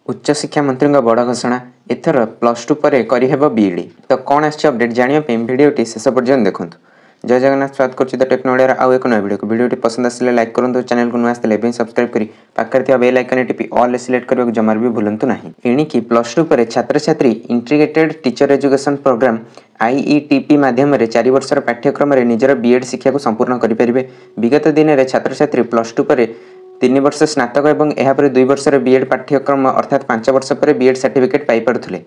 उच्चशिक्षा मंत्री बड़ घोषणा एथर +2 पर करहेब बीईडी। तो कौन आछि अपडेट जानिया भिडियोटी शेष पर्यंत देखूँ। जय जगन्नाथ स्वागत करुच्ची द टेक्नोलोजी आउ एक नया भिडियोटी पसंद आसिले लाइक करूँ। चैनल को नुआ आसते सब्सक्राइब करी पाखरे थिबा बेल आइकन टिपि ऑल सिलेक्ट करने जमार भी भूलंतु नहीं। एणिकी +2 पर छात्र छात्री integrated teacher education programme IETP माध्यम 4 वर्षर पाठ्यक्रम निजर बीएड शिक्षा को संपूर्ण करें। विगत दिन में छात्र छात्री +2 पर 3 वर्ष स्नातक और यापर 2 वर्षर बीएड पाठ्यक्रम अर्थात 5 वर्ष पर बीएड सर्टिफिकेट पाइपे।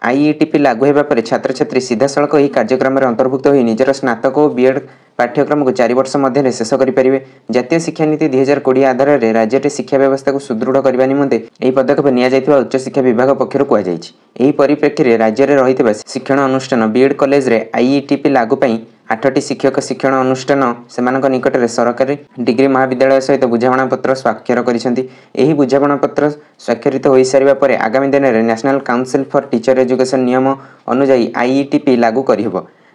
IETP लागू होगा छात्र छात्री सीधा सड़क यह कार्यक्रम अंतर्भुक्त हो निजर स्नातक और बीएड पाठ्यक्रम को 4 वर्ष मध्य शेष करेंगे। जातीय शिक्षा नीति 2020 आधार में राज्य में शिक्षा व्यवस्था को सुदृढ़ करने निमंते यह पदक्षेप निया उच्च शिक्षा विभाग पक्षर कहुई। परिप्रेक्षी में राज्य में रही शिक्षण अनुष्ठान बीएड कॉलेज रे IETP लागू 8टी शिक्षक शिक्षण अनुष्ठान से निकट में सरकारी डिग्री महाविद्यालय सहित बुझाणा पत्र स्वाक्षर कर बुझाणा पत्र स्वाक्षरित हो सारा पर आगामी दिन में national council for teacher education नियम अनुजाई IETP लागू कर।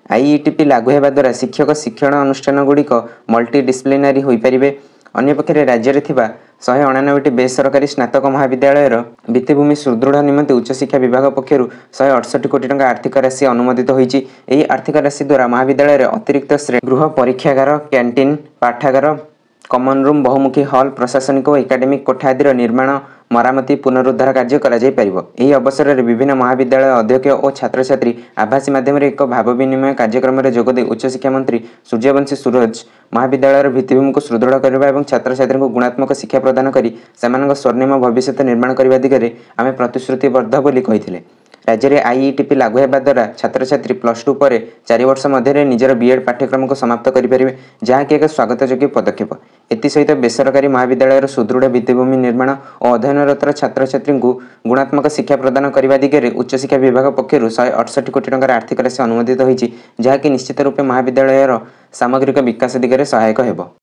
IETP लागू होगा द्वारा शिक्षक शिक्षण अनुष्ठान गुड़िक मल्टी डिसिप्लिनारी हो पारे। अन्यपक्षे राज्य में 199टी बेसरकारी स्नातक महाविद्यालय भित्तिभूमि सुदृढ़ निमंते उच्चशिक्षा विभाग पक्षर 168 कोटी टंका आर्थिक राशि अनुमोदित होईची। एही आर्थिक राशि द्वारा महाविद्यालय अतिरिक्त श्रेणी गृह परीक्षागार कैंटीन पाठागार कमन रूम बहुमुखी हॉल प्रशासनिक और एकाडेमिक कोठा आदि निर्माण मरामती पुनरुद्धार कार्य करा अवसर में विभिन्न महाविद्यालय अध्यक्ष और छात्र छात्री आभासी माध्यम एक भाव विनिमय कार्यक्रम में जोगदे उच्चशिक्षा मंत्री सूर्यवंशी सूरज महाविद्यालय भित्तिभूमि को सुदृढ़ करने और छात्र छात्री को गुणात्मक शिक्षा प्रदान कर स्वर्णिम भविष्य निर्माण करने दिगरे आम प्रतिश्रुतिबद्ध बोली कही। राज्य में IETP लागू होगा द्वारा छात्र छात्री +2 पर 4 वर्ष मध्य निजर बीएड पाठ्यक्रम को समाप्त करेंगे, जहाँकि एक स्वागतयोग्य पदक्षेप। एसहित बेसरकारी महाविद्यालय सुदृढ़ भित्तिभूमि निर्माण और अध्ययनरत छात्र छात्री को गुणात्मक शिक्षा प्रदान करने दिगरे उच्चशिक्षा विभाग पक्षर 168 कोटी टंकार आर्थिक राशि अनुमोदित होती, जहाँकि निश्चित रूपे महाविद्यालय सामग्रिक विकास दिगरे सहायक होब।